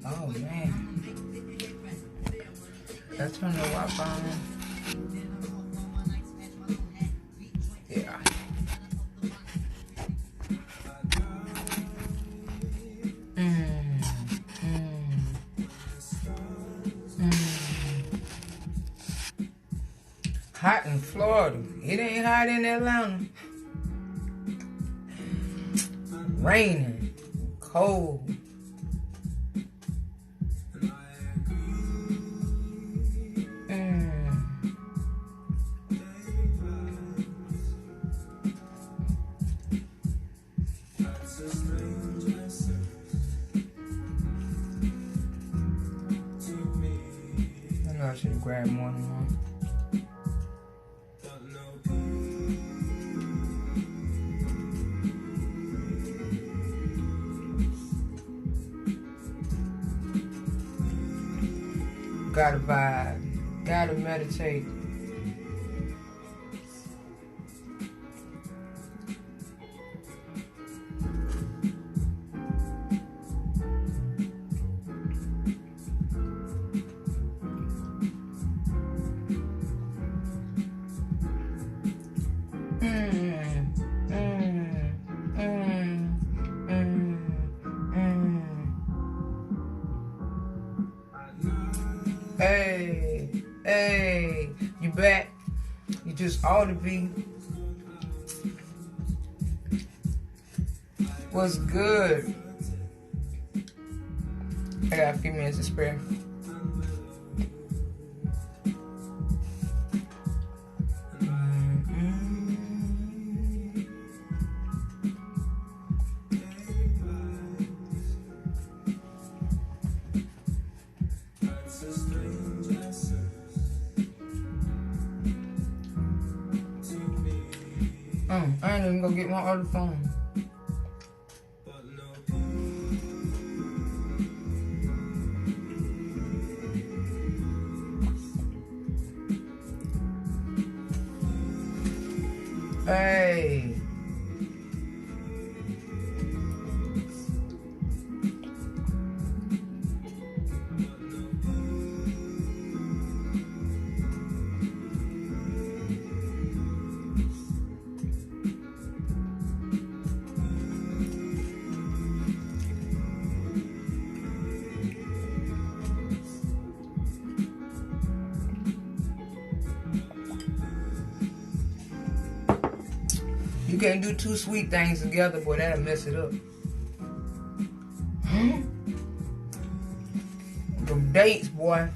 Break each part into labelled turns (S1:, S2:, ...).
S1: Oh man, that's from the Wi-Fi. Yeah. Hot in Florida. It ain't hot in Atlanta. Raining. Cold. I know I should have grabbed more than one. Gotta vibe. Gotta meditate. Hey, you back? You just ought to be. What's good? I got a few minutes to spare. I ain't even gonna get my other phone. Hey. You can't do two sweet things together, boy, that'll mess it up. Them dates, boy,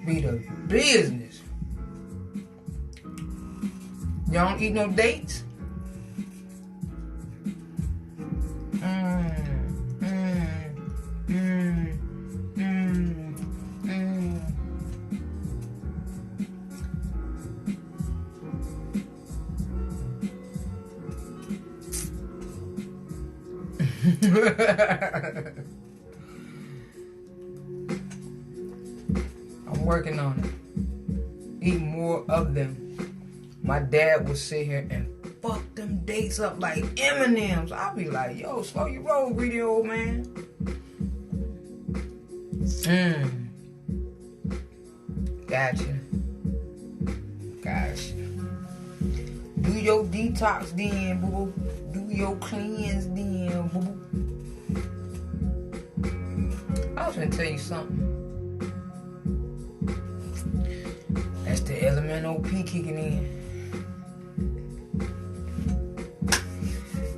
S1: be the business. Y'all don't eat no dates? I'm working on it. Eat more of them. My dad would sit here and fuck them dates up like M&M's. I'll be like, yo, slow your roll, greedy old man. Gotcha. Do your detox then, boo. Do your cleanse then, boo. I was gonna tell you something. That's the element OP kicking in.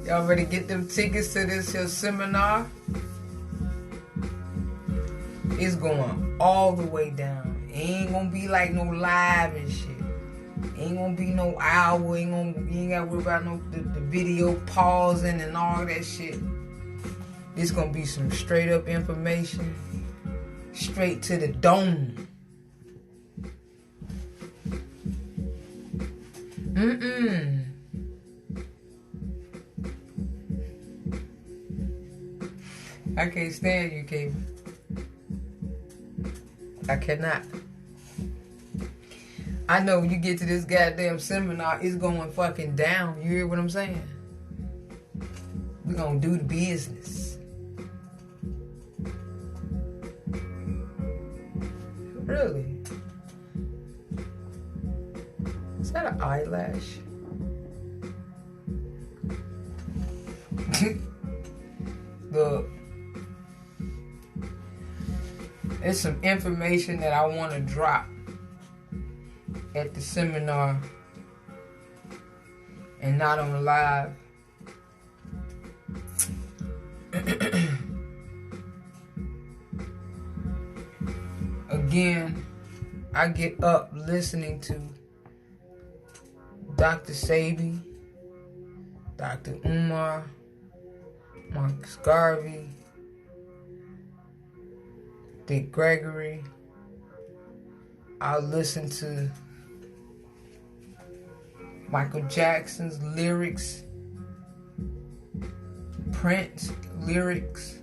S1: Y'all ready to get them tickets to this here seminar? It's going all the way down. It ain't gonna be like no live and shit. Ain't gonna be no hour. You ain't gotta worry about the video pausing and all that shit. It's gonna be some straight up information, straight to the dome. I can't stand you, Kevin. I cannot. I know when you get to this goddamn seminar, it's going fucking down. You hear what I'm saying? We're gonna do the business. Really? Is that an eyelash? Look. It's some information that I want to drop at the seminar and not on live. Again, I get up listening to Dr. Sabi, Dr. Umar, Marcus Garvey, Dick Gregory. I'll listen to Michael Jackson's lyrics, Prince lyrics.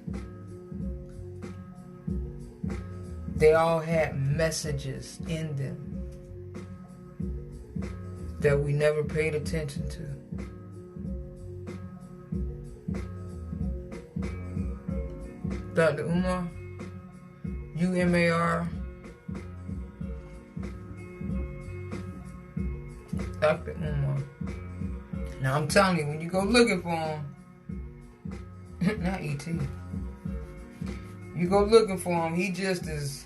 S1: They all had messages in them that we never paid attention to. Dr. Umar, UMAR, Dr. Umar. Now I'm telling you, when you go looking for him, not E.T., you go looking for him, he just as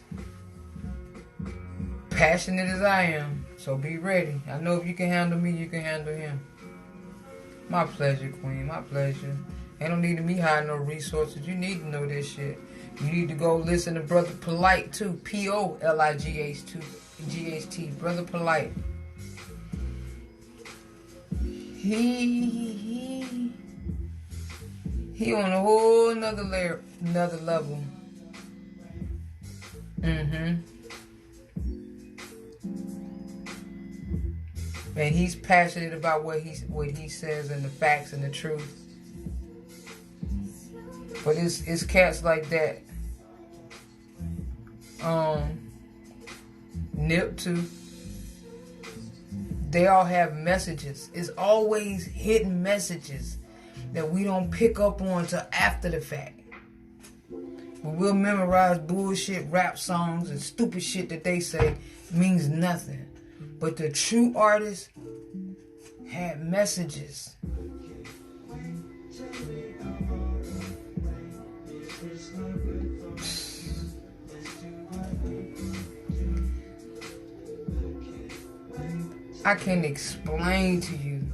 S1: passionate as I am. So be ready. I know if you can handle me, you can handle him. My pleasure, Queen. My pleasure. Ain't no need to me hide no resources. You need to know this shit. You need to go listen to Brother Polite too. P-O-L-I-G-H-T. Brother Polite. He on a whole another layer, another level. And he's passionate about what he says and the facts and the truth. But it's cats like that. Nip too. They all have messages. It's always hidden messages that we don't pick up on till after the fact. But we'll memorize bullshit rap songs and stupid shit that they say means nothing. But the true artists had messages. I can explain to you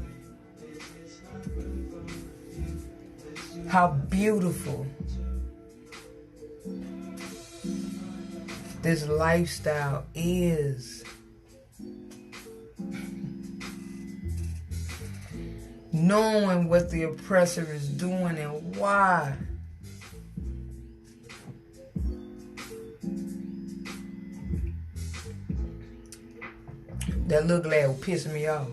S1: how beautiful this lifestyle is. Knowing what the oppressor is doing and why. That little lad was pissing me off.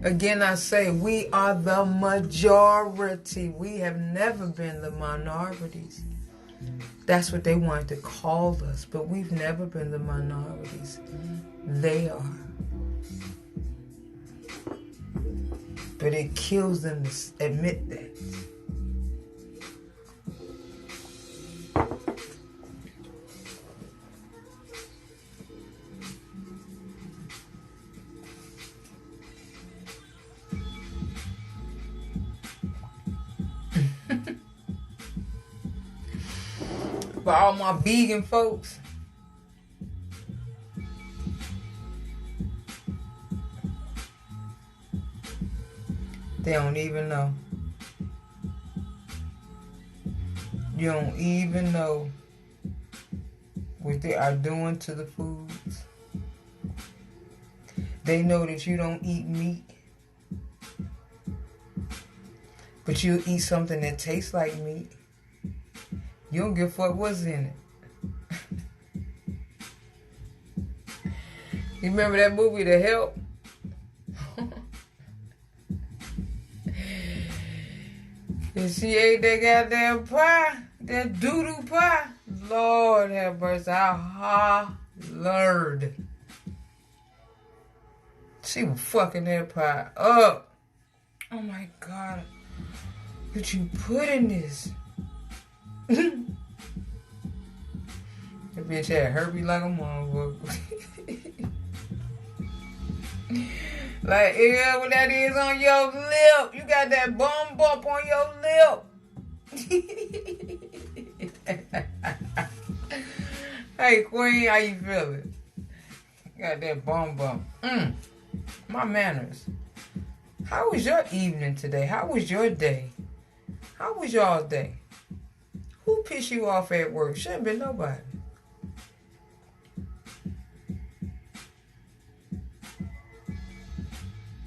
S1: Again, I say, we are the majority. We have never been the minorities. That's what they wanted to call us, but we've never been the minorities. They are. But it kills them to admit that. For all my vegan folks, they don't even know. You don't even know what they are doing to the foods. They know that you don't eat meat, but you eat something that tastes like meat. You don't give a fuck what's in it. You remember that movie, The Help? And she ate that goddamn pie, that doo-doo pie. Lord have mercy, I hollered. She was fucking that pie up. Oh my God. What you put in this? That bitch had herpes like a motherfucker. Like, yeah, what that is on your lip. You got that bum bump on your lip. Hey, Queen, how you feeling? Got that bum bump. My manners. How was your evening today? How was your day? How was y'all's day? Who pissed you off at work? Shouldn't be nobody.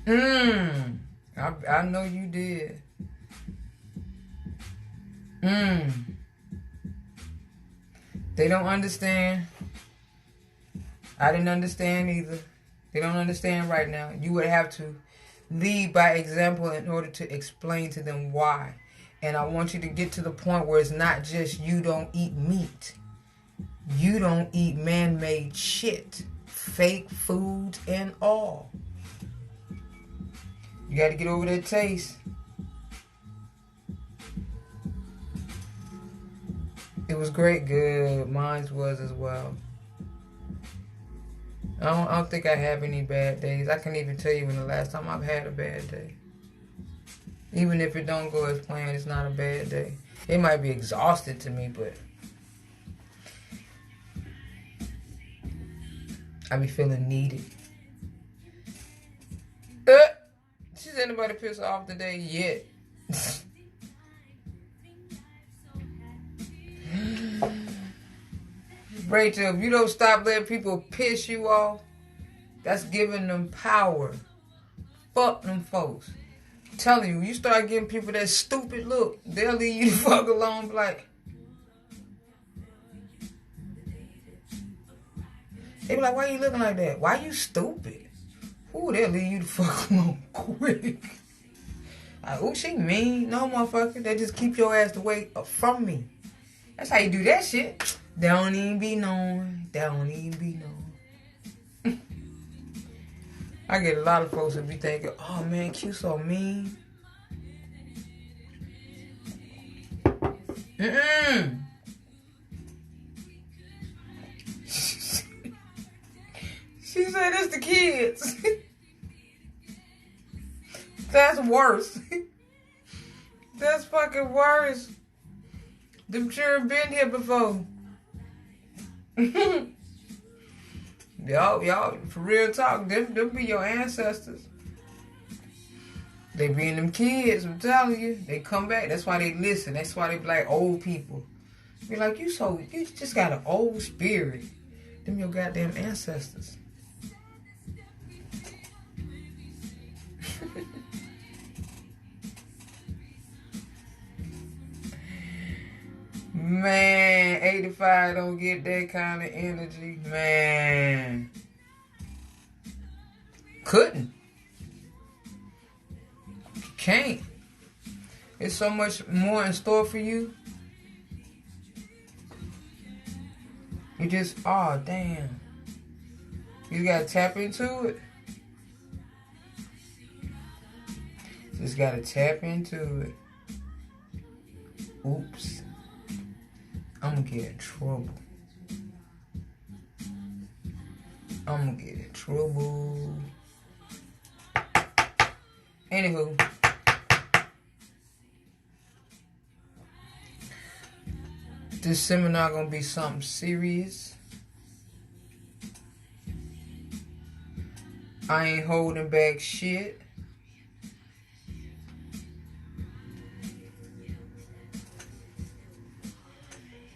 S1: I know you did. They don't understand. I didn't understand either. They don't understand right now. You would have to lead by example in order to explain to them why. And I want you to get to the point where it's not just you don't eat meat. You don't eat man-made shit. Fake foods and all. You got to get over that taste. It was great, good. Mine was as well. I don't think I have any bad days. I can't even tell you when the last time I've had a bad day. Even if it don't go as planned, it's not a bad day. It might be exhausted to me, but I be feeling needed. She's anybody pissed off today yet? Rachel, if you don't stop letting people piss you off, that's giving them power. Fuck them folks. I'm telling you, you start giving people that stupid look, they'll leave you the fuck alone. Like, they be like, why you looking like that? Why you stupid? Ooh, they'll leave you the fuck alone quick. Like, ooh, she mean. No, motherfucker. They just keep your ass away from me. That's how you do that shit. They don't even be known. They don't even be known. I get a lot of folks that be thinking, oh man, Q so mean. She said it's the kids. That's worse. That's fucking worse. Them sure been here before. Y'all, for real talk, them be your ancestors. They being them kids, I'm telling you. They come back. That's why they listen. That's why they be like old people. Be like, you just got an old spirit. Them your goddamn ancestors. Man, 85 don't get that kind of energy. Man. Couldn't. Can't. There's so much more in store for you. You just, oh, damn. You gotta tap into it. Just gotta tap into it. Oops. I'm gonna get in trouble. I'm gonna get in trouble. Anywho. This seminar gonna be something serious. I ain't holding back shit.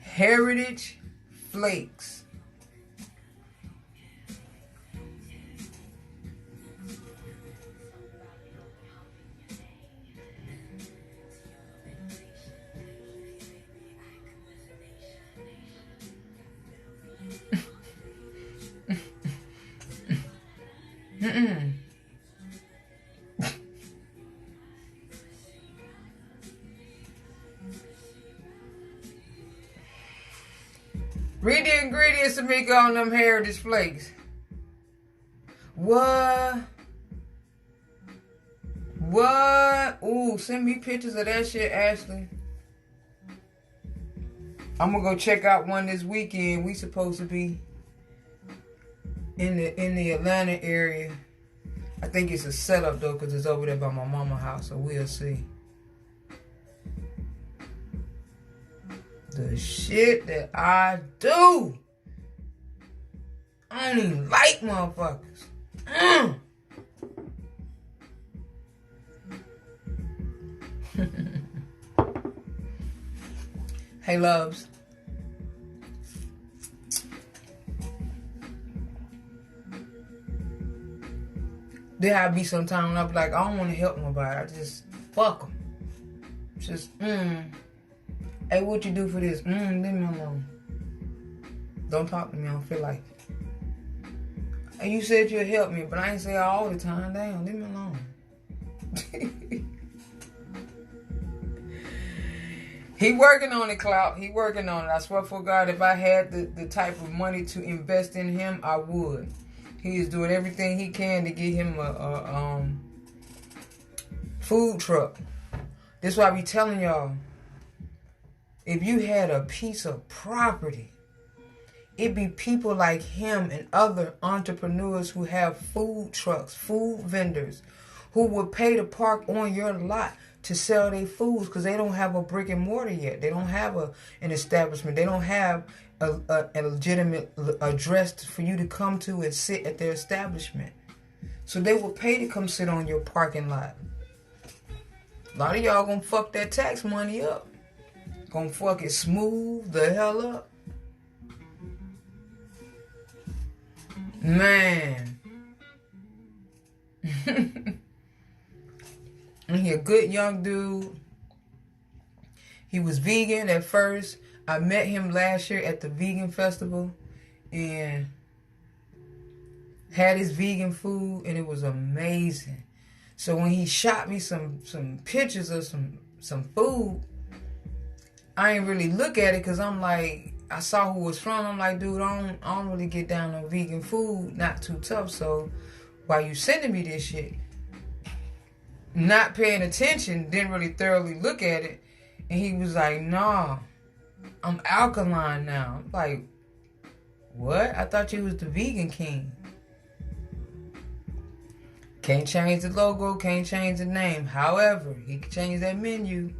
S1: Heritage Flakes. Read the ingredients to make on them Heritage Flakes. What? What? Ooh, send me pictures of that shit, Ashley. I'm gonna go check out one this weekend. We supposed to be in the Atlanta area. I think it's a setup though, because it's over there by my mama's house, so we'll see. The shit that I do. I don't even like motherfuckers. Hey, loves. There I be sometime when I be like, I don't want to help nobody. I just fuck them. Just, Hey, what you do for this? Leave me alone. Don't talk to me. I don't feel like it. And you said you'd help me, but I ain't say all the time. Damn, leave me alone. He working on it, Clout. He working on it. I swear for God, if I had the type of money to invest in him, I would. He is doing everything he can to get him a food truck. That's why I be telling y'all, if you had a piece of property, it'd be people like him and other entrepreneurs who have food trucks, food vendors, who would pay to park on your lot to sell their foods because they don't have a brick and mortar yet. They don't have an establishment. They don't have a legitimate address for you to come to and sit at their establishment. So they will pay to come sit on your parking lot. A lot of y'all gonna fuck that tax money up. Gonna fuck it smooth the hell up. Man. And he a good young dude. He was vegan at first. I met him last year at the vegan festival and had his vegan food, and it was amazing. So when he shot me some pictures of some food, I ain't really look at it because I'm like, I saw who it was from. I'm like, dude, I don't really get down on vegan food. Not too tough. So while you sending me this shit, not paying attention, didn't really thoroughly look at it. And he was like, nah, I'm alkaline now. I'm like, what? I thought you was the vegan king. Can't change the logo, can't change the name. However, he can change that menu.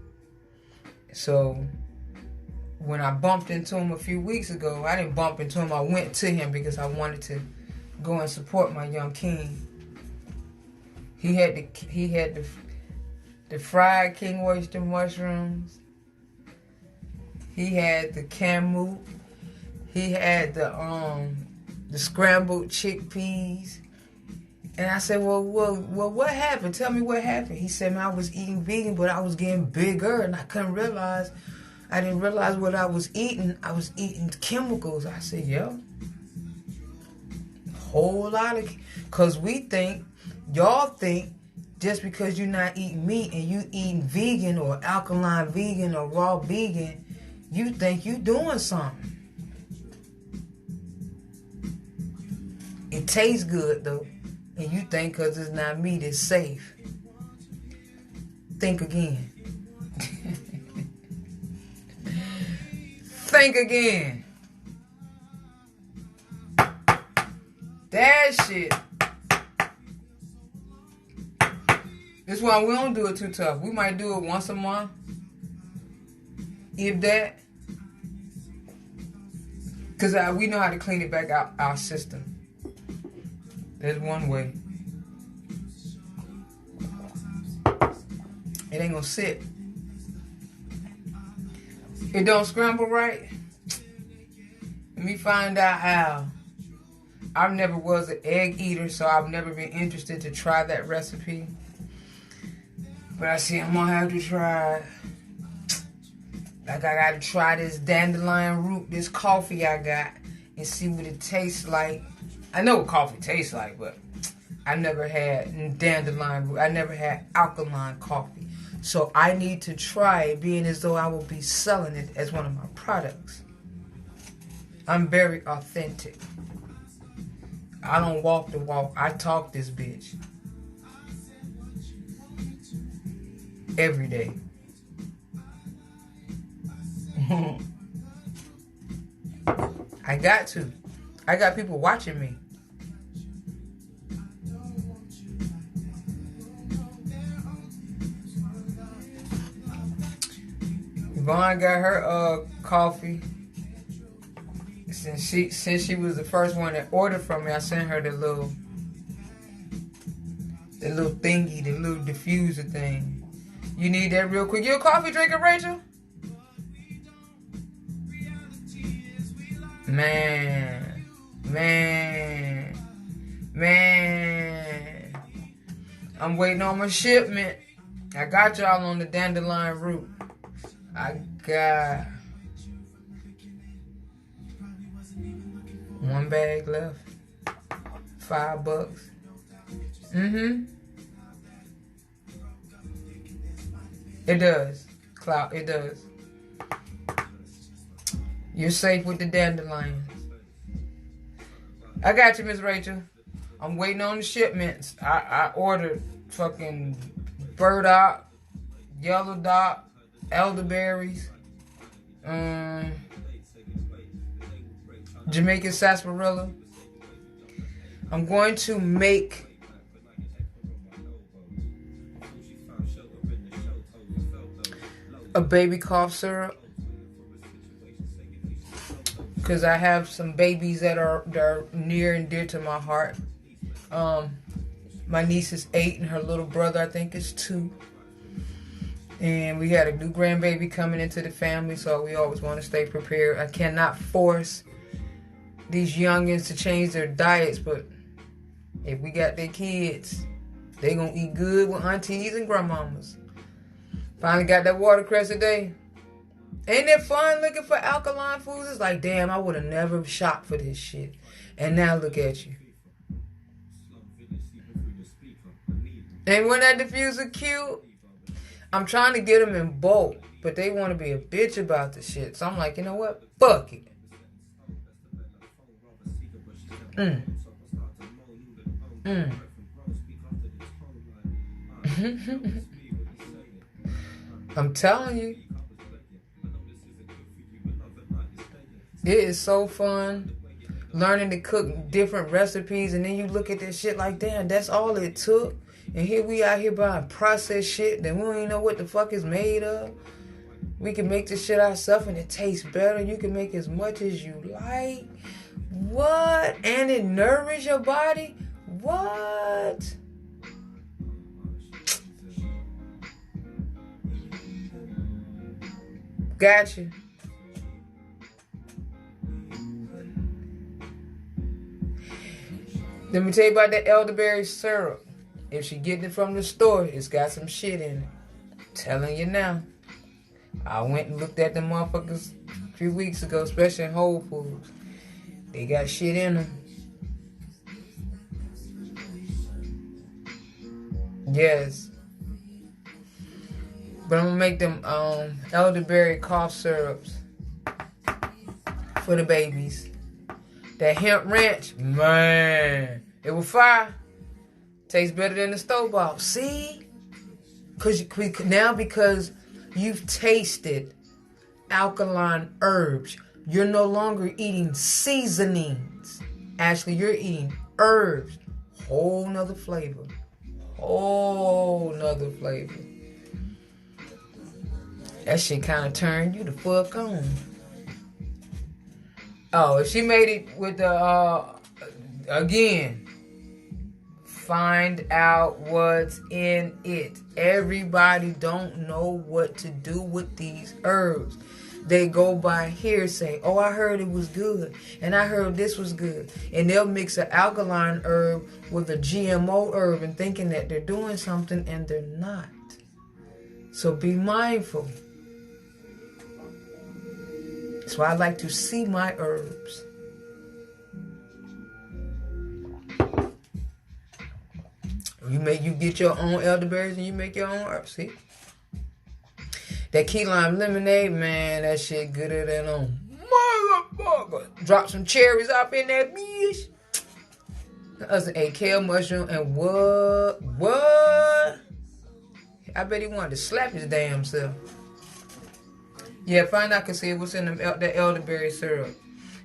S1: So when I bumped into him a few weeks ago, I didn't bump into him, I went to him because I wanted to go and support my young king. He had the fried king oyster mushrooms. He had the camu. He had the scrambled chickpeas. And I said, well, what happened? Tell me what happened. He said, man, I was eating vegan, but I was getting bigger, and I didn't realize what I was eating. I was eating chemicals. I said, yo, whole lot of, because y'all think, just because you're not eating meat and you eating vegan or alkaline vegan or raw vegan, you think you doing something. It tastes good though, and you think because it's not meat, it's safe. Think again. Think again. That shit. That's why we don't do it too tough. We might do it once a month. If that. Because we know how to clean it back out our system. There's one way. It ain't gonna sit. It don't scramble right. Let me find out how. I never was an egg eater, so I've never been interested to try that recipe. But I see I'm gonna have to try. Like I gotta try this dandelion root, this coffee I got, and see what it tastes like. I know what coffee tastes like, but I never had dandelion root. I never had alkaline coffee. So I need to try it, being as though I will be selling it as one of my products. I'm very authentic. I don't walk the walk. I talk this bitch. Every day. I got to. I got people watching me. Vaughn got her coffee. Since she was the first one that ordered from me, I sent her the little thingy, the little diffuser thing. You need that real quick. You a coffee drinker, Rachel? Man. I'm waiting on my shipment. I got y'all on the dandelion route. I got 1 bag left. $5. It does. Clout, it does. You're safe with the dandelions. I got you, Miss Rachel. I'm waiting on the shipments. I ordered fucking burdock, yellow dock, elderberries, Jamaican sarsaparilla. I'm going to make a baby cough syrup because I have some babies that are near and dear to my heart. My niece is 8 and her little brother I think is 2. And we had a new grandbaby coming into the family, so we always want to stay prepared. I cannot force these youngins to change their diets, but if we got their kids, they gonna eat good with aunties and grandmamas. Finally got that watercress today. Ain't it fun looking for alkaline foods? It's like, damn, I would have never shopped for this shit. And now look at you. And when that diffuser cute, I'm trying to get them in bulk, but they want to be a bitch about the shit. So I'm like, you know what? Fuck it. I'm telling you. It is so fun learning to cook different recipes, and then you look at this shit like, damn, that's all it took. And here we out here buying processed shit that we don't even know what the fuck is made of. We can make this shit ourselves and it tastes better. You can make as much as you like. What? And it nourishes your body? What? Gotcha. Let me tell you about that elderberry syrup. If she getting it from the store, it's got some shit in it. I'm telling you now. I went and looked at the motherfuckers a few weeks ago, especially in Whole Foods. They got shit in them. Yes. But I'm gonna make them elderberry cough syrups for the babies. That hemp ranch, man, it was fire. Tastes better than the store-bought. See? Because you've tasted alkaline herbs, you're no longer eating seasonings. Actually, you're eating herbs. Whole nother flavor. That shit kind of turned you the fuck on. Oh, if she made it with the, again, find out what's in it. Everybody don't know what to do with these herbs. They go by hearsay. Oh, I heard it was good. And I heard this was good. And they'll mix an alkaline herb with a GMO herb and thinking that they're doing something and they're not. So be mindful. That's why I like to see my herbs. You get your own elderberries and you make your own herbs. See? That key lime lemonade, man, that shit gooder than on. motherfucker. Drop some cherries up in that bitch. The other ate kale mushroom and what? What? I bet he wanted to slap his damn self. Yeah, find out cause see what's in the elderberry syrup.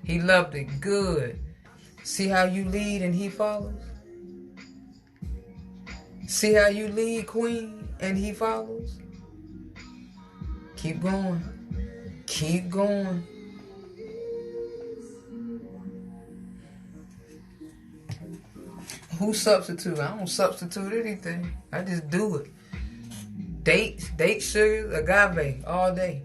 S1: He loved it. Good. See how you lead and he follows? See how you lead, queen, and he follows? Keep going. Keep going. Who substitute? I don't substitute anything. I just do it. Date sugars, agave, all day.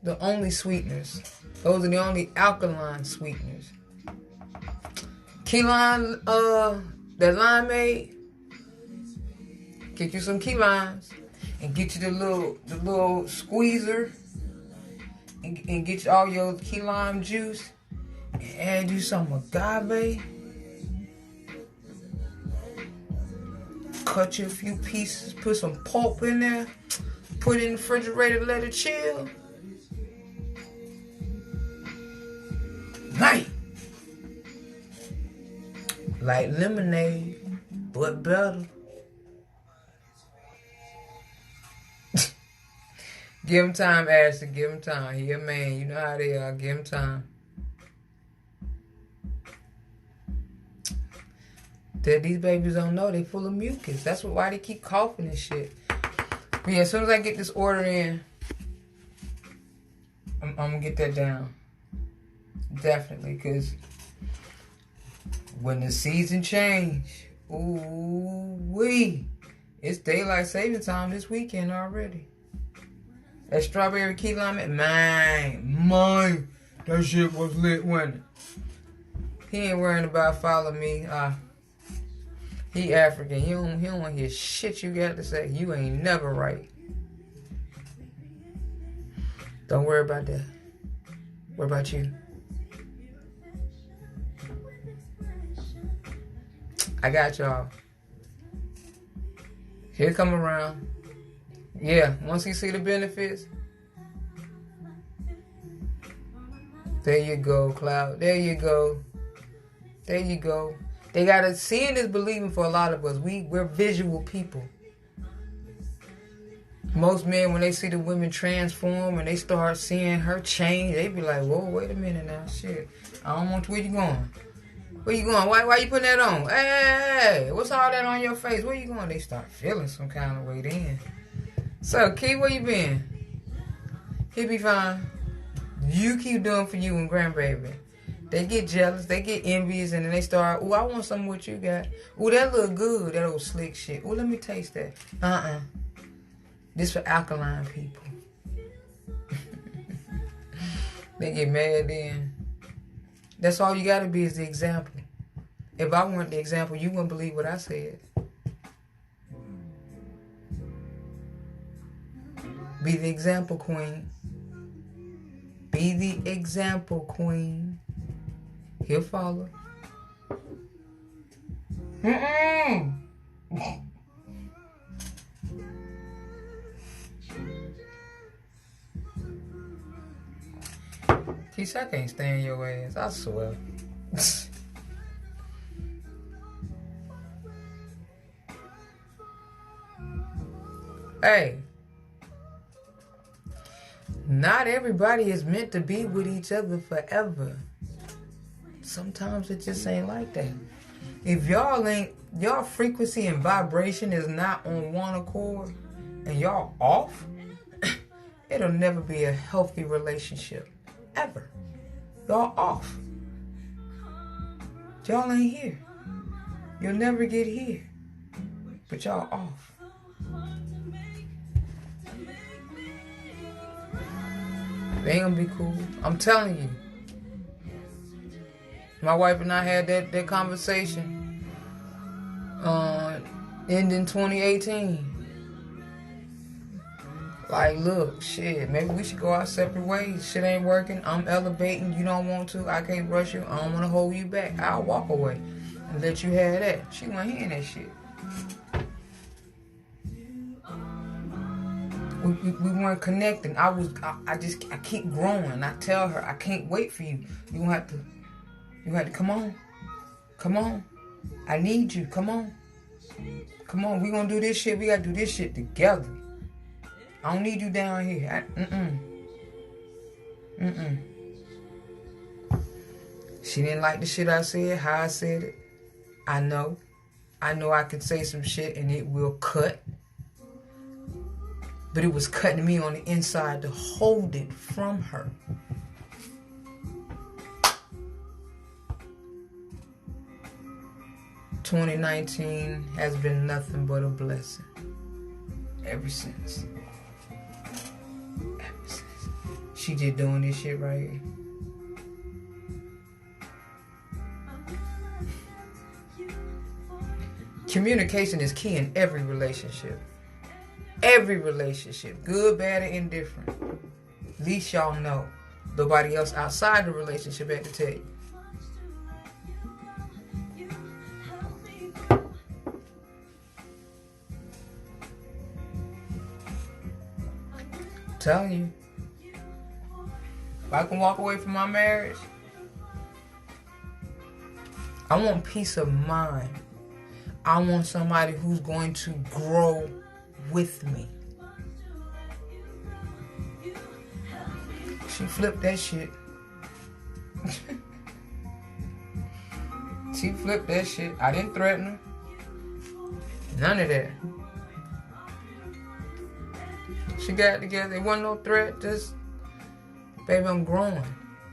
S1: The only sweeteners. Those are the only alkaline sweeteners. Key lime, that limeade. Get you some key limes and get you the little squeezer and get you all your key lime juice and add you some agave. Cut you a few pieces, put some pulp in there, put it in the refrigerator, let it chill. Night. Like lemonade, but better. Give him time, Ashley. Give him time. He a man. You know how they are. Give him time. These babies don't know they full of mucus. That's why they keep coughing and shit. But yeah, as soon as I get this order in, I'm gonna get that down. Definitely, because when the season change, ooh-wee, it's daylight saving time this weekend already. That strawberry key lime, mine, that shit was lit, wasn't it? He ain't worrying about following me. He African. He don't want to hear shit you got to say. You ain't never right. Don't worry about that. What about you? I got y'all. He'll come around. Yeah, once he see the benefits. There you go, Cloud. There you go. There you go. They gotta seeing is believing for a lot of us. We're visual people. Most men, when they see the women transform and they start seeing her change, they be like, whoa, wait a minute now, shit. I don't want to, where you going? Where you going? Why you putting that on? Hey, what's all that on your face? Where you going? They start feeling some kind of way then. So, Key, where you been? He be fine. You keep doing for you and grandbaby. They get jealous, they get envious, and then they start, ooh, I want something what you got. Ooh, that look good, that old slick shit. Ooh, let me taste that. This for alkaline people. They get mad then. That's all you gotta be is the example. If I weren't the example, you wouldn't believe what I said. Be the example, queen. Be the example, queen. He'll follow. Keisha, I can't stand your ass. I swear. Hey. Not everybody is meant to be with each other forever. Sometimes it just ain't like that. If y'all frequency and vibration is not on one accord and y'all off, it'll never be a healthy relationship. Ever. Y'all off. Y'all ain't here. You'll never get here. But y'all off. They ain't gonna be cool. I'm telling you. My wife and I had that conversation ending 2018. Like, look, shit, maybe we should go our separate ways. Shit ain't working. I'm elevating. You don't want to. I can't rush you. I don't want to hold you back. I'll walk away and let you have that. She wasn't hearing that shit. We weren't connecting. I keep growing. I tell her, I can't wait for you. You have to come on. Come on. I need you. Come on. Come on. We gonna do this shit. We gotta do this shit together. I don't need you down here. She didn't like the shit I said, how I said it. I know I could say some shit and it will cut. But it was cutting me on the inside to hold it from her. "2019 has been nothing but a blessing. Ever since. She just doing this shit right here. Communication is key in every relationship. Every relationship. Good, bad, or indifferent. At least y'all know. Nobody else outside the relationship had to tell you. I'm telling you. If I can walk away from my marriage, I want peace of mind. I want somebody who's going to grow with me. She flipped that shit. She flipped that shit. I didn't threaten her. None of that. She got together. It wasn't no threat. Just, baby, I'm growing.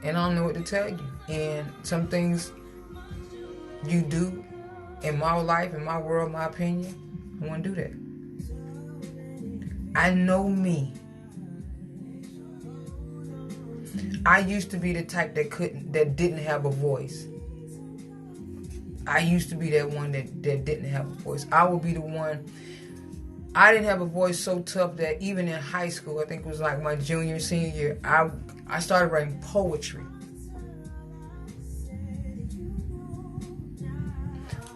S1: And I don't know what to tell you. And some things you do in my life, in my world, my opinion, I wouldn't do that. I know me. I used to be the type that didn't have a voice. I used to be that one that didn't have a voice. I would be the one. I didn't have a voice so tough that even in high school, I think it was like my junior, senior year, I started writing poetry.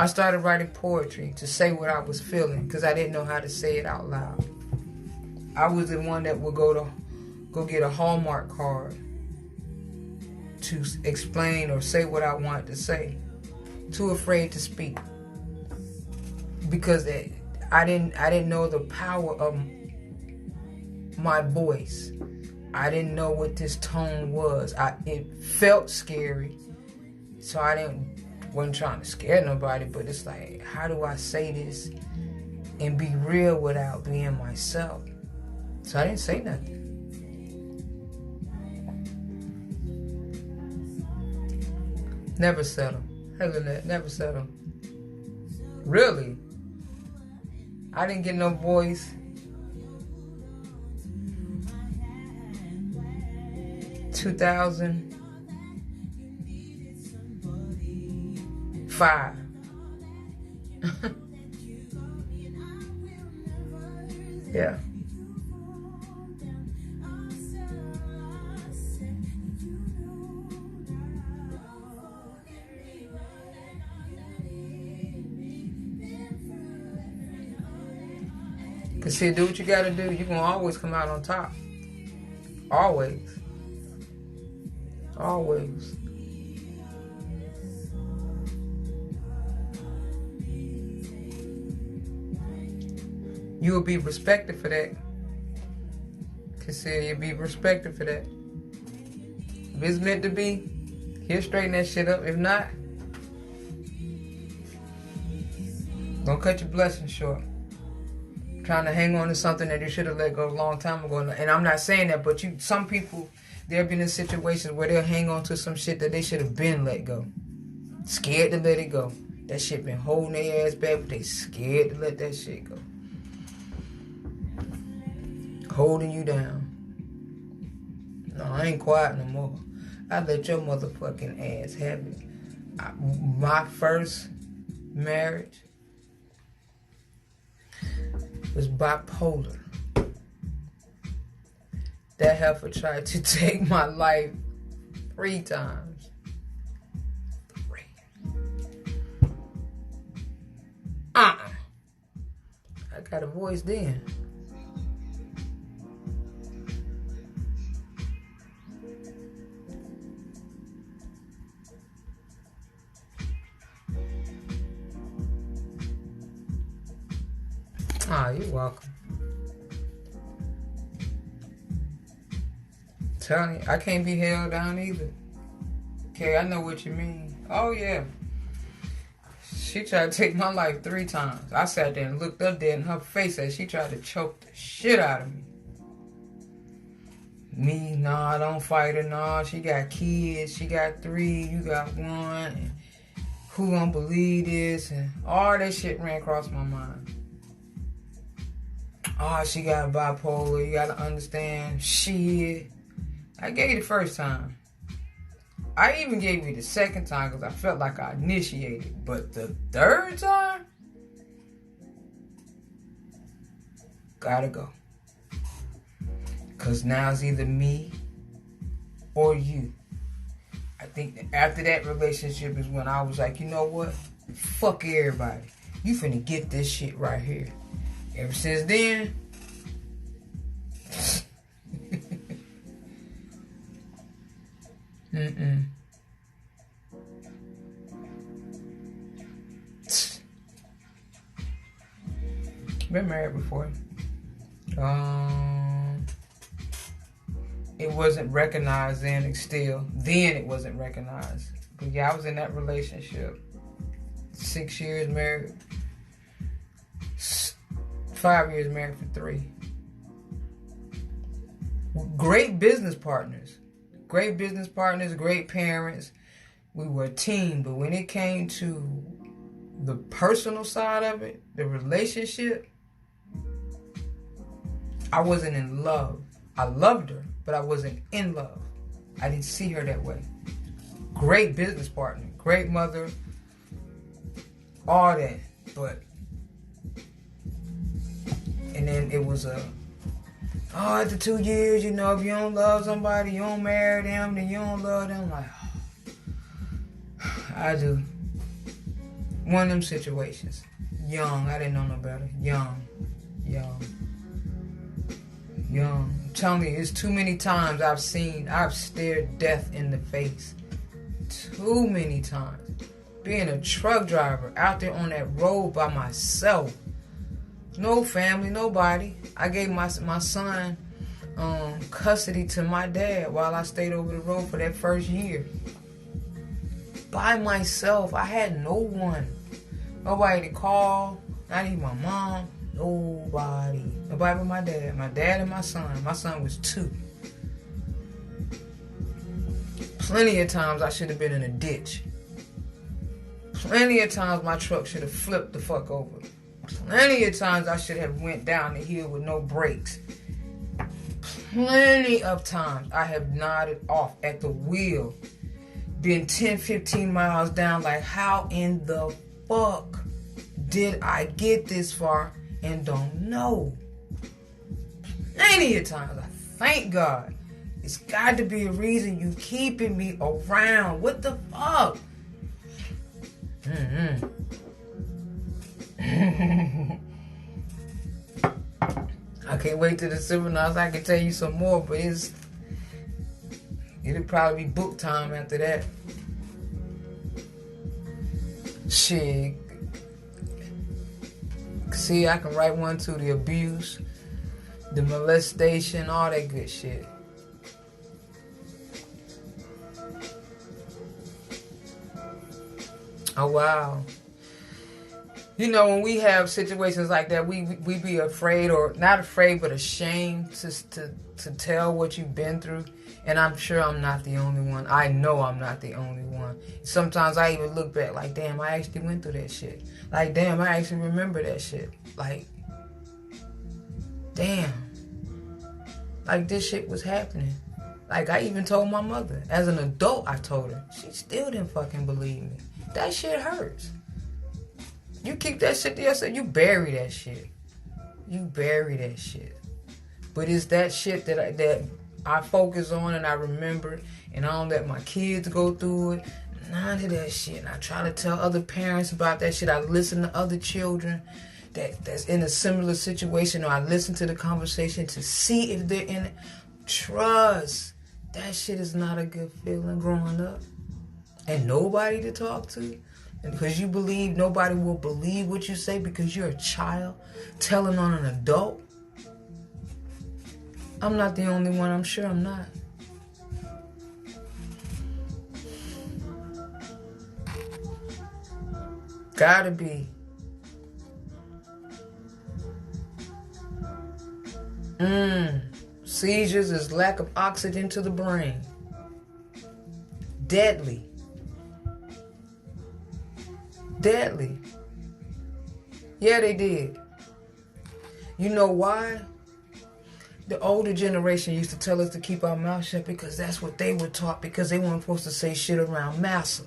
S1: I started writing poetry to say what I was feeling because I didn't know how to say it out loud. I was the one that would go get a Hallmark card to explain or say what I wanted to say. Too afraid to speak because I didn't know the power of my voice. I didn't know what this tone was. It felt scary, so wasn't trying to scare nobody. But it's like, how do I say this and be real without being myself? So I didn't say nothing. Never settle. Hey, Lynette, never settle. Really? I didn't get no voice. In 2005. Yeah. Cause see, do what you gotta do. You're gonna always come out on top. Always. Always. You will be respected for that. Cause see, you'll be respected for that. If it's meant to be, he'll straighten that shit up. If not, don't cut your blessings short. Trying to hang on to something that you should have let go a long time ago. And I'm not saying that, but some people, they've been in situations where they'll hang on to some shit that they should have been let go. Scared to let it go. That shit been holding their ass back, but they scared to let that shit go. Holding you down. No, I ain't quiet no more. I let your motherfucking ass have it. My first marriage was bipolar. That heifer tried to take my life 3 times. 3. I got a voice then. welcome. Telling you, I can't be held down either. Okay, I know what you mean. Oh, yeah. She tried to take my life 3 times. I sat there and looked up there in her face as she tried to choke the shit out of me. Me, nah, don't fight her, nah. She got kids. She got 3. You got 1. And who gonna believe this? And all that shit ran across my mind. Oh, she got bipolar. You gotta understand. Shit. I gave you the first time. I even gave you the second time because I felt like I initiated. But the third time? Gotta go. Because now it's either me or you. I think that after that relationship is when I was like, you know what? Fuck everybody. You finna get this shit right here. Ever since then... Been married before. It wasn't recognized then. Then it wasn't recognized. But yeah, I was in that relationship. 6 years married. 5 years married for 3. Great business partners. Great business partners, great parents. We were a team, but when it came to the personal side of it, the relationship, I wasn't in love. I loved her, but I wasn't in love. I didn't see her that way. Great business partner, great mother, all that, but, and then it was after 2 years, if you don't love somebody, you don't marry them, then you don't love them. Like, I do. One of them situations. Young, I didn't know no better. Young. I'm telling you, it's too many times I've stared death in the face. Too many times. Being a truck driver out there on that road by myself. No family, nobody. I gave my son custody to my dad while I stayed over the road for that first year. By myself. I had no one. Nobody to call. Not even my mom. Nobody but my dad. My dad and my son. My son was 2. Plenty of times I should have been in a ditch. Plenty of times my truck should have flipped the fuck over. Plenty of times I should have went down the hill with no brakes. Plenty of times I have nodded off at the wheel. Been 10, 15 miles down like, how in the fuck did I get this far and don't know? Plenty of times. I thank God. It's got to be a reason you keeping me around. What the fuck? I can't wait till the seminars. I can tell you some more, but it'll probably be book time after that. Shit. See, I can write one to the abuse, the molestation, all that good shit. Oh, wow. When we have situations like that, we be afraid, or not afraid, but ashamed to tell what you've been through. And I'm sure I'm not the only one. I know I'm not the only one. Sometimes I even look back like, damn, I actually went through that shit. Like, damn, I actually remember that shit. Like, damn. Like, this shit was happening. Like, I even told my mother. As an adult, I told her. She still didn't fucking believe me. That shit hurts. You keep that shit to yourself. You bury that shit. You bury that shit. But it's that shit that I focus on and I remember, and I don't let my kids go through it. None of that shit. And I try to tell other parents about that shit. I listen to other children that's in a similar situation, or I listen to the conversation to see if they're in it. Trust. That shit is not a good feeling growing up. And nobody to talk to. And because you believe nobody will believe what you say because you're a child telling on an adult. I'm not the only one. I'm sure I'm not. Gotta be. Seizures is lack of oxygen to the brain. Deadly. Deadly. Yeah, they did. You know why? The older generation used to tell us to keep our mouth shut because that's what they were taught, because they weren't supposed to say shit around massa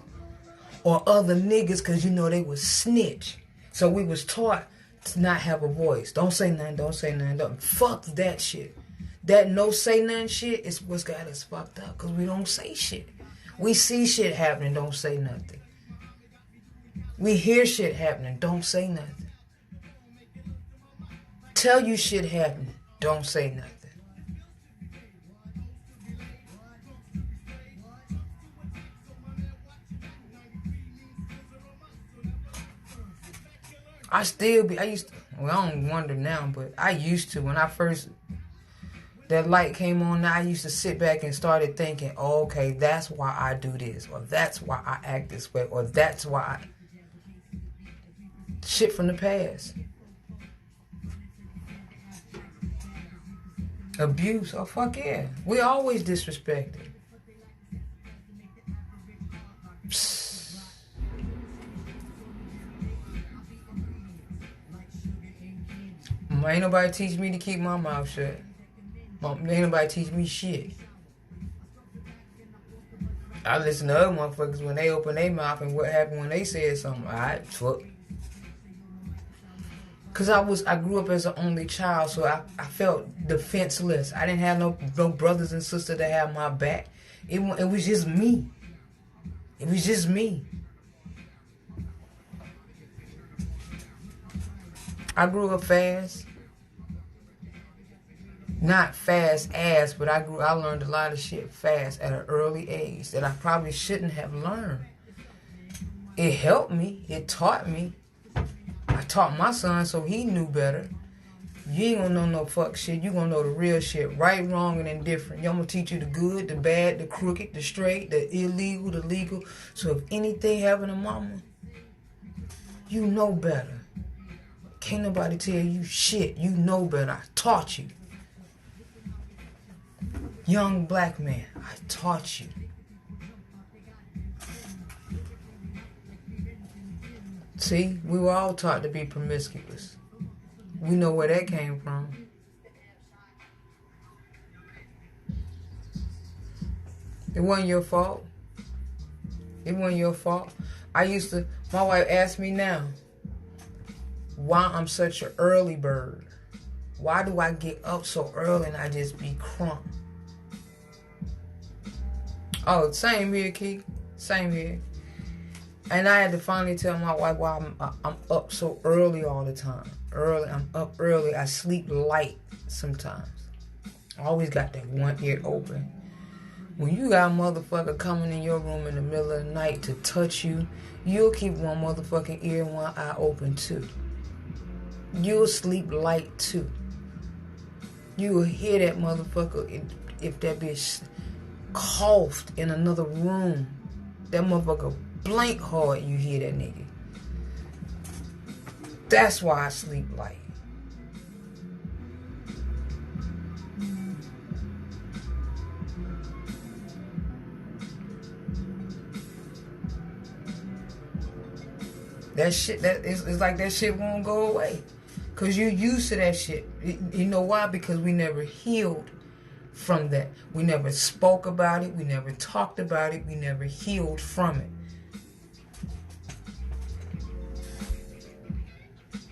S1: or other niggas, because you know they was snitch. So we was taught to not have a voice. Don't say nothing, don't say nothing. Don't. Fuck that shit. That no say nothing shit is what's got us fucked up, because we don't say shit. We see shit happening, don't say nothing. We hear shit happening, don't say nothing. Tell you shit happening, don't say nothing. I don't wonder now, but I used to. When I first, that light came on, I used to sit back and started thinking, oh, okay, that's why I do this, or that's why I act this way, or that's why I... Shit from the past. Abuse, oh fuck yeah. We always disrespected. Psst. Ain't nobody teach me to keep my mouth shut. Ain't nobody teach me shit. I listen to other motherfuckers when they open their mouth and what happened when they said something. Alright, fuck. Cause I grew up as an only child, so I felt defenseless. I didn't have no brothers and sisters to have my back. It was just me. It was just me. I grew up fast. Not fast ass, but I learned a lot of shit fast at an early age that I probably shouldn't have learned. It helped me. It taught me. I taught my son so he knew better. You ain't gonna know no fuck shit. You gonna know the real shit. Right, wrong, and indifferent. I'm gonna teach you the good, the bad, the crooked, the straight, the illegal, the legal. So if anything happen to mama, you know better. Can't nobody tell you shit. You know better. I taught you. Young black man, I taught you. See, we were all taught to be promiscuous. We know where that came from. It wasn't your fault. It wasn't your fault. My wife asked me now, why I'm such an early bird. Why do I get up so early and I just be crunk? Oh, same here, Keith. Same here. And I had to finally tell my wife why I'm up so early all the time. I'm up early. I sleep light sometimes. I always got that one ear open. When you got a motherfucker coming in your room in the middle of the night to touch you, you'll keep one motherfucking ear and one eye open too. You'll sleep light too. You will hear that motherfucker if that bitch coughed in another room. That motherfucker blink hard, you hear that nigga. That's why I sleep light. That shit, it's like that shit won't go away. Cause you used to that shit. You know why? Because we never healed from that. We never spoke about it. We never talked about it. We never healed from it.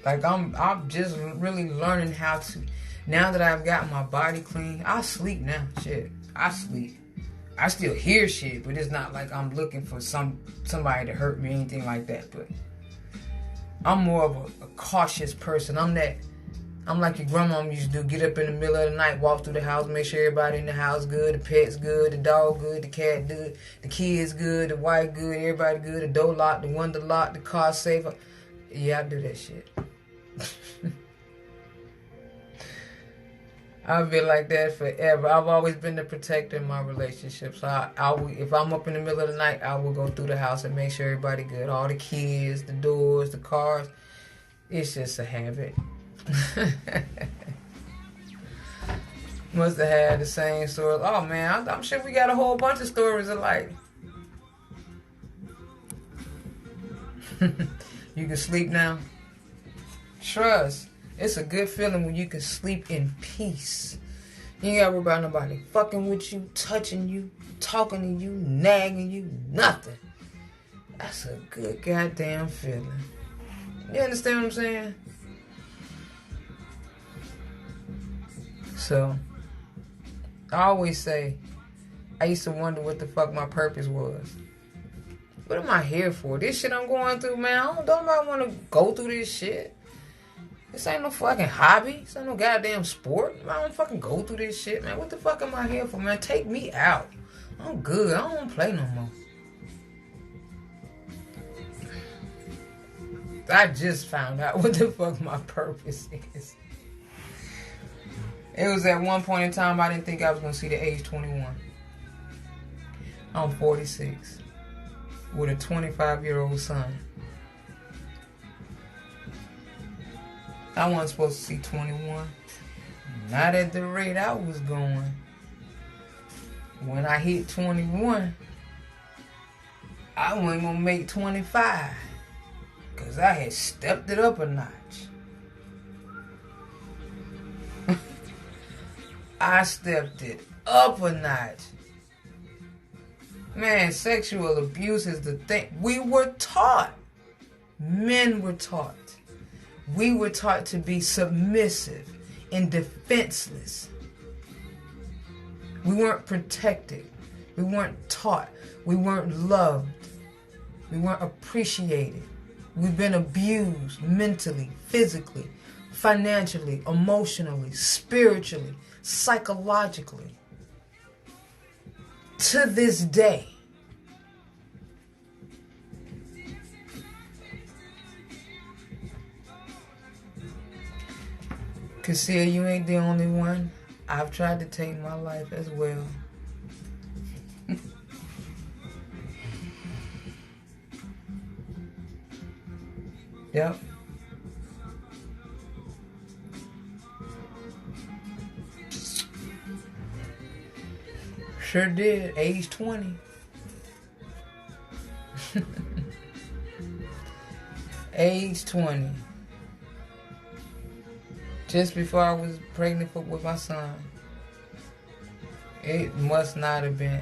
S1: Like I'm just really learning how to. Now that I've got my body clean, I sleep now. Shit, I sleep. I still hear shit, but it's not like I'm looking for somebody to hurt me or anything like that. But I'm more of a cautious person. I'm that I'm like your grandma used to do. Get up in the middle of the night, walk through the house, make sure everybody in the house good, the pet's good, the dog good, the cat good, the kids good, the wife good, everybody good, the door locked, the window locked, the car safe. Yeah, I do that shit. I've been like that forever. I've always been the protector in my relationship. So if I'm up in the middle of the night, I will go through the house and make sure everybody good. All the kids, the doors, the cars. It's just a habit. Must have had the same stories. Oh man, I'm sure we got a whole bunch of stories alike. You can sleep now. Trust. It's a good feeling when you can sleep in peace. You ain't gotta worry about nobody fucking with you, touching you, talking to you, nagging you, nothing. That's a good goddamn feeling. You understand what I'm saying? So, I always say, I used to wonder what the fuck my purpose was. What am I here for? This shit I'm going through, man, don't nobody want to go through this shit. This ain't no fucking hobby. This ain't no goddamn sport. I don't fucking go through this shit, man. What the fuck am I here for, man? Take me out. I'm good. I don't want to play no more. I just found out what the fuck my purpose is. It was at one point in time I didn't think I was going to see the age 21. I'm 46 with a 25-year-old son. I wasn't supposed to see 21. Not at the rate I was going. When I hit 21, I wasn't going to make 25. Because I had stepped it up a notch. I stepped it up a notch. Man, sexual abuse is the thing. We were taught. Men were taught. We were taught to be submissive and defenseless. We weren't protected. We weren't taught. We weren't loved. We weren't appreciated. We've been abused mentally, physically, financially, emotionally, spiritually, psychologically. To this day. Cassia, you ain't the only one. I've tried to take my life as well. Yep. Sure did. Age 20. Age 20. Just before I was pregnant with my son. It must not have been.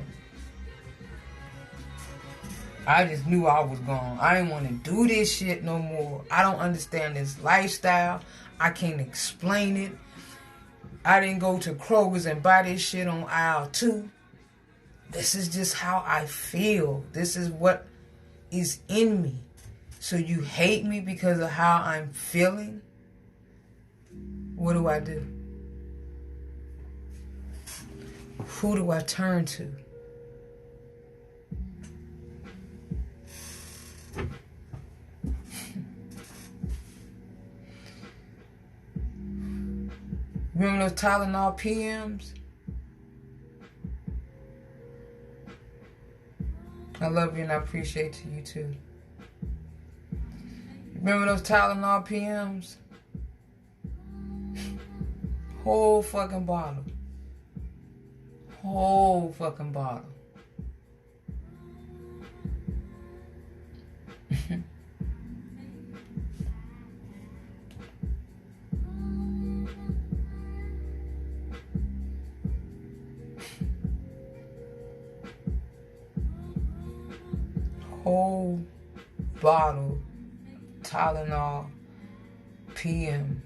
S1: I just knew I was gone. I didn't want to do this shit no more. I don't understand this lifestyle. I can't explain it. I didn't go to Kroger's and buy this shit on aisle 2. This is just how I feel. This is what is in me. So you hate me because of how I'm feeling? What do I do? Who do I turn to? Remember those Tylenol PMs? I love you and I appreciate you too. Remember those Tylenol PMs? Whole fucking bottle. Whole fucking bottle. Whole bottle Tylenol PM.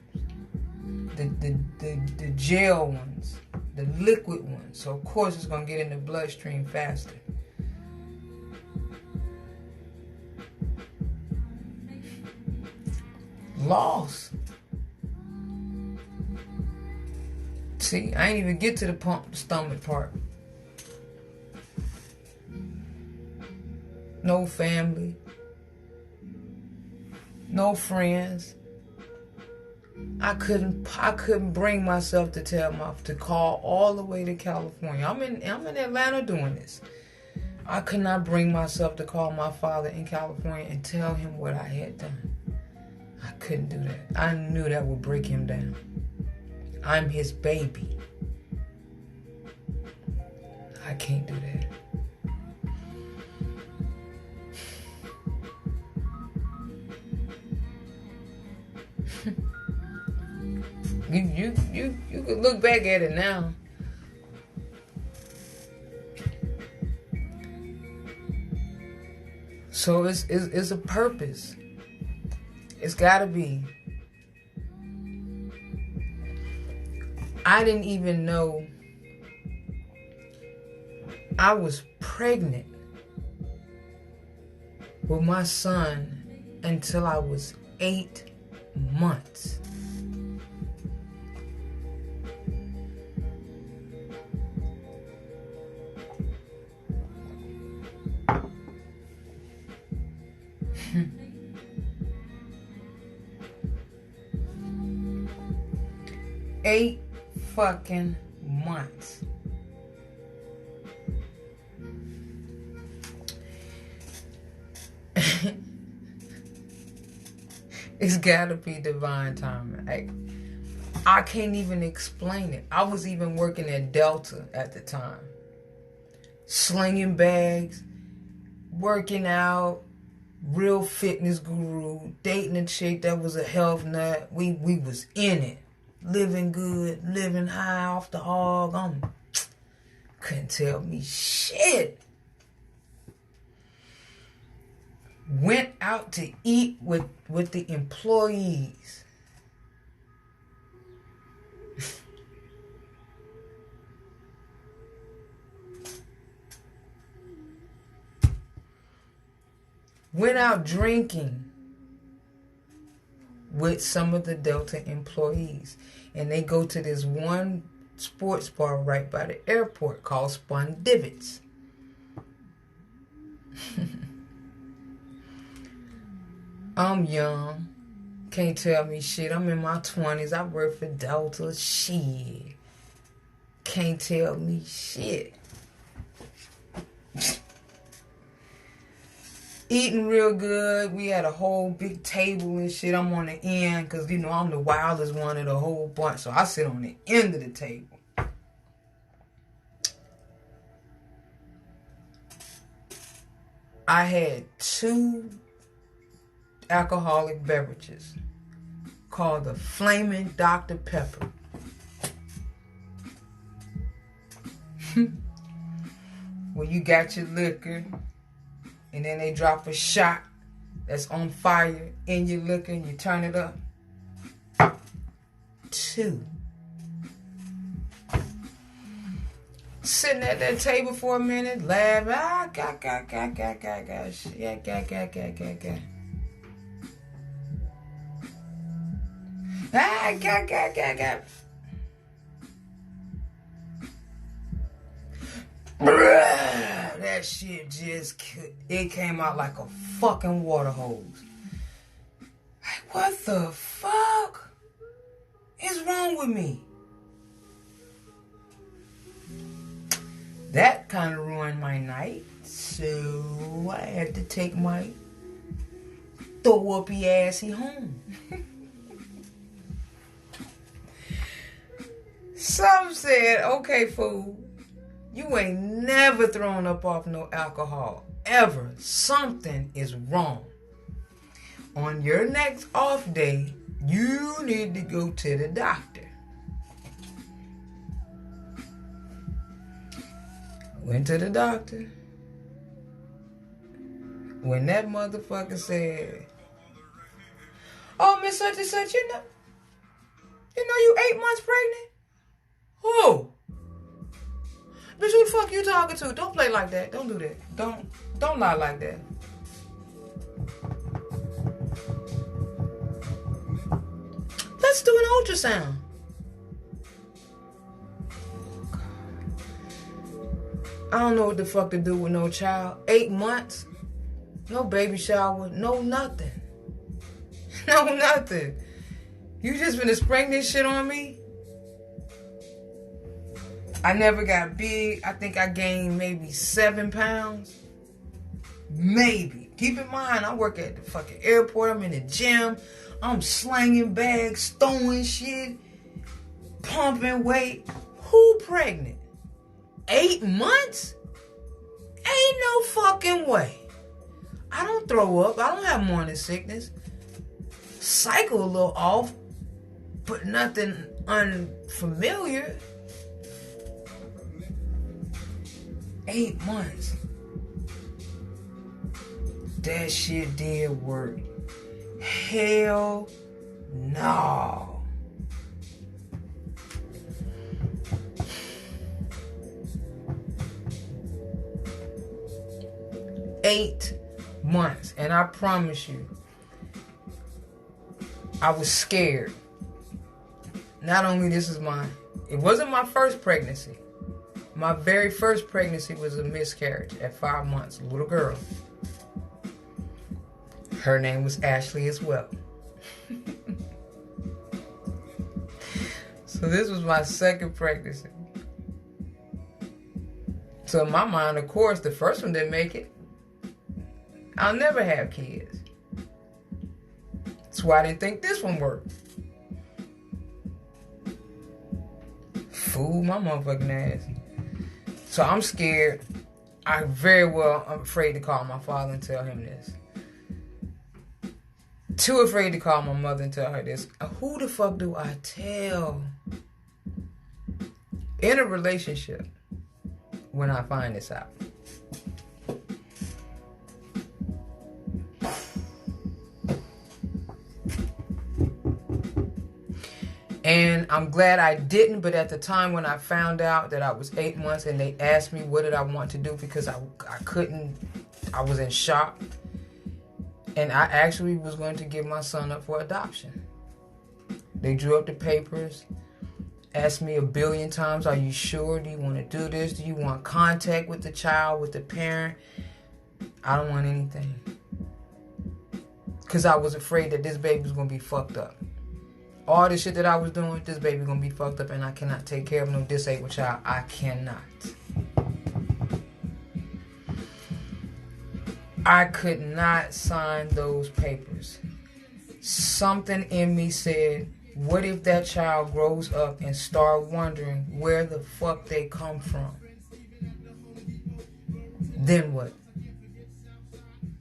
S1: The gel ones, the liquid ones. So of course it's gonna get in the bloodstream faster. Lost. See, I ain't even get to the pump the stomach part. No family. No friends. I couldn't bring myself to call all the way to California. I'm in Atlanta doing this. I could not bring myself to call my father in California and tell him what I had done. I couldn't do that. I knew that would break him down. I'm his baby. I can't do that. You could look back at it now. So it's a purpose. It's gotta be. I didn't even know I was pregnant with my son until I was 8 months. Eight fucking months. It's gotta be divine timing. I can't even explain it. I was even working at Delta at the time. Slinging bags, working out, real fitness guru, dating a chick that was a health nut. We was in it. Living good, living high off the hog. Couldn't tell me shit. Went out to eat with the employees. Went out drinking with some of the Delta employees. And they go to this one sports bar right by the airport called Spun Divots. I'm young. Can't tell me shit. I'm in my 20s. I work for Delta. Shit. Can't tell me shit. Eating real good. We had a whole big table and shit. I'm on the end because, I'm the wildest one of the whole bunch. So I sit on the end of the table. I had 2 alcoholic beverages called the Flaming Dr. Pepper. Well, you got your liquor. And then they drop a shot that's on fire in your liquor and you turn it up. 2. Sitting at that table for a minute, laughing. That shit it came out like a fucking water hose. Like, what the fuck is wrong with me? That kind of ruined my night. So I had to take my throw-uppy assy home. Some said, okay, fool. You ain't never thrown up off no alcohol, ever. Something is wrong. On your next off day, you need to go to the doctor. Went to the doctor. When that motherfucker said, oh, Miss such and such, you know you 8 months pregnant? Who? Bitch, who the fuck you talking to? Don't play like that. Don't do that. Don't lie like that. Let's do an ultrasound. I don't know what the fuck to do with no child. 8 months, no baby shower, no nothing. No nothing. You just finna spring this shit on me? I never got big. I think I gained maybe 7 pounds. Maybe. Keep in mind, I work at the fucking airport. I'm in the gym. I'm slanging bags, throwing shit, pumping weight. Who pregnant? 8 months? Ain't no fucking way. I don't throw up. I don't have morning sickness. Cycle a little off, but nothing unfamiliar. 8 months. That shit did work. Hell no. Eight months. And I promise you, I was scared. Not only it wasn't my first pregnancy. My very first pregnancy was a miscarriage at 5 months. A little girl. Her name was Ashley as well. So this was my second pregnancy. So in my mind, of course, the first one didn't make it. I'll never have kids. That's why I didn't think this one worked. Fool my motherfucking ass. So I'm scared. I'm afraid to call my father and tell him this. Too afraid to call my mother and tell her this. Who the fuck do I tell? In a relationship, when I find this out. And I'm glad I didn't, but at the time when I found out that I was 8 months and they asked me what did I want to do because I was in shock. And I actually was going to give my son up for adoption. They drew up the papers, asked me 1 billion times, are you sure? Do you want to do this? Do you want contact with the child, with the parent? I don't want anything. Because I was afraid that this baby was going to be fucked up. All the shit that I was doing, this baby going to be fucked up and I cannot take care of no disabled child. I cannot. I could not sign those papers. Something in me said, what if that child grows up and start wondering where the fuck they come from? Then what?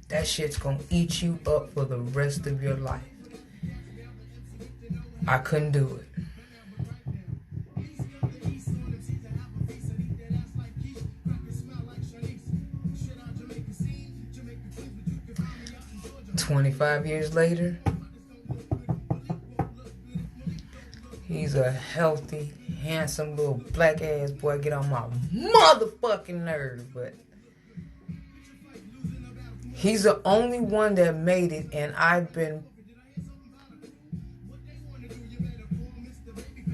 S1: That shit's gonna eat you up for the rest of your life. I couldn't do it. 25 years later, he's a healthy, handsome little black ass boy. Get on my motherfucking nerves, but he's the only one that made it, and I've been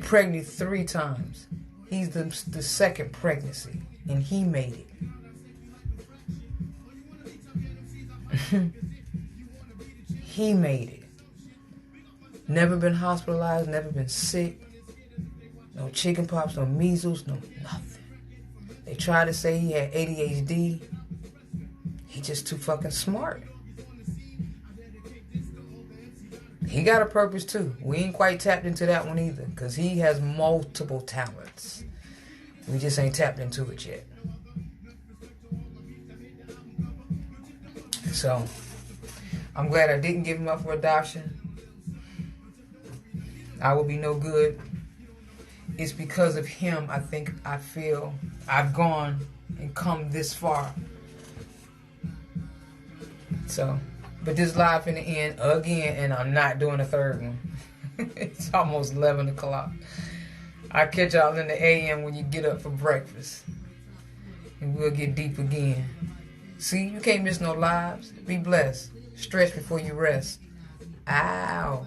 S1: pregnant 3 times. He's the second pregnancy, and he made it. He made it. Never been hospitalized, never been sick. No chicken pox, no measles, no nothing. They tried to say he had ADHD. He just too fucking smart. He got a purpose too. We ain't quite tapped into that one either, because he has multiple talents. We just ain't tapped into it yet. So, I'm glad I didn't give him up for adoption. I will be no good. It's because of him I feel I've gone and come this far. So, but this live in the end again, and I'm not doing a third one. It's almost 11 o'clock. I'll catch y'all in the AM when you get up for breakfast. And we'll get deep again. See, you can't miss no lives. Be blessed. Stretch before you rest. Ow.